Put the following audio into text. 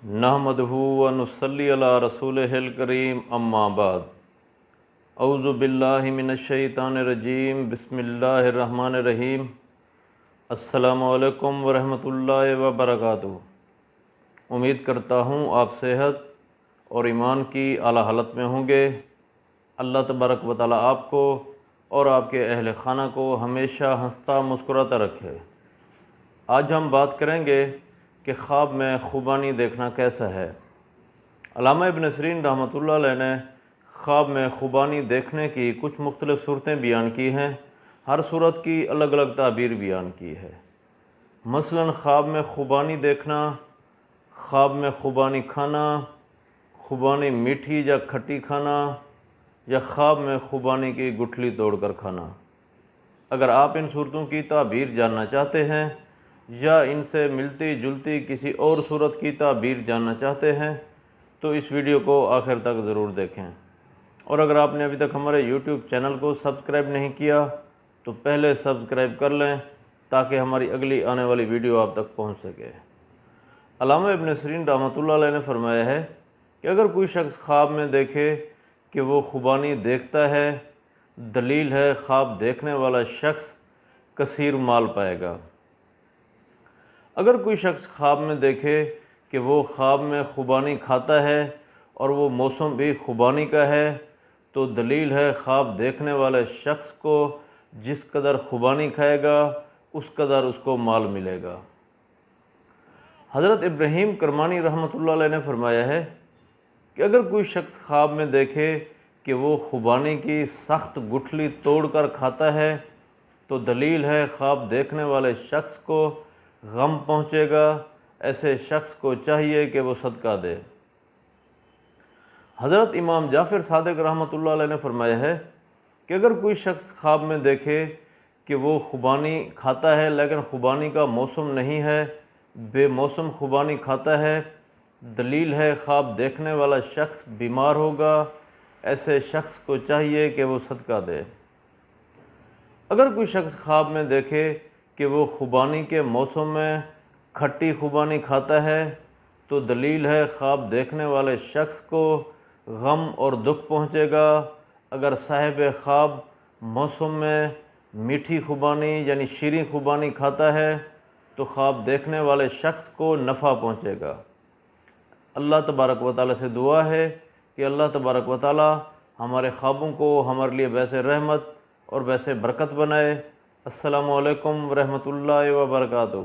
نحمدہ و نصلی علی رسولہ الکریم اما بعد اعوذ باللہ من الشیطان الرجیم بسم اللہ الرحمن الرحیم السلام علیکم ورحمۃ اللہ وبرکاتہ۔ امید کرتا ہوں آپ صحت اور ایمان کی اعلیٰ حالت میں ہوں گے۔ اللہ تبارک و تعالیٰ آپ کو اور آپ کے اہل خانہ کو ہمیشہ ہنستا مسکراتا رکھے۔ آج ہم بات کریں گے کہ خواب میں خوبانی دیکھنا کیسا ہے۔ علامہ ابن سیرین رحمۃ اللہ علیہ نے خواب میں خوبانی دیکھنے کی کچھ مختلف صورتیں بیان کی ہیں۔ ہر صورت کی الگ الگ تعبیر بیان کی ہے۔ مثلا خواب میں خوبانی دیکھنا، خواب میں خوبانی کھانا، خوبانی میٹھی یا کھٹی کھانا، یا خواب میں خوبانی کی گٹھلی توڑ کر کھانا۔ اگر آپ ان صورتوں کی تعبیر جاننا چاہتے ہیں یا ان سے ملتی جلتی کسی اور صورت کی تعبیر جاننا چاہتے ہیں تو اس ویڈیو کو آخر تک ضرور دیکھیں۔ اور اگر آپ نے ابھی تک ہمارے یوٹیوب چینل کو سبسکرائب نہیں کیا تو پہلے سبسکرائب کر لیں تاکہ ہماری اگلی آنے والی ویڈیو آپ تک پہنچ سکے۔ علامہ ابن سیرین رحمۃ اللہ علیہ نے فرمایا ہے کہ اگر کوئی شخص خواب میں دیکھے کہ وہ خوبانی دیکھتا ہے، دلیل ہے خواب دیکھنے والا شخص کثیر مال پائے گا۔ اگر کوئی شخص خواب میں دیکھے کہ وہ خواب میں خوبانی کھاتا ہے اور وہ موسم بھی خوبانی کا ہے تو دلیل ہے خواب دیکھنے والے شخص کو جس قدر خوبانی کھائے گا اس قدر اس کو مال ملے گا۔ حضرت ابراہیم کرمانی رحمۃ اللہ علیہ نے فرمایا ہے کہ اگر کوئی شخص خواب میں دیکھے کہ وہ خوبانی کی سخت گٹھلی توڑ کر کھاتا ہے تو دلیل ہے خواب دیکھنے والے شخص کو غم پہنچے گا، ایسے شخص کو چاہیے کہ وہ صدقہ دے۔ حضرت امام جعفر صادق رحمۃ اللہ علیہ نے فرمایا ہے کہ اگر کوئی شخص خواب میں دیکھے کہ وہ خوبانی کھاتا ہے لیکن خوبانی کا موسم نہیں ہے، بے موسم خوبانی کھاتا ہے، دلیل ہے خواب دیکھنے والا شخص بیمار ہوگا، ایسے شخص کو چاہیے کہ وہ صدقہ دے۔ اگر کوئی شخص خواب میں دیکھے کہ وہ خوبانی کے موسم میں کھٹی خوبانی کھاتا ہے تو دلیل ہے خواب دیکھنے والے شخص کو غم اور دکھ پہنچے گا۔ اگر صاحب خواب موسم میں میٹھی خوبانی یعنی شیریں خوبانی کھاتا ہے تو خواب دیکھنے والے شخص کو نفع پہنچے گا۔ اللہ تبارک و تعالیٰ سے دعا ہے کہ اللہ تبارک و تعالیٰ ہمارے خوابوں کو ہمارے لیے باعث رحمت اور باعث برکت بنائے۔ السلام علیکم ورحمۃ اللہ وبرکاتہ۔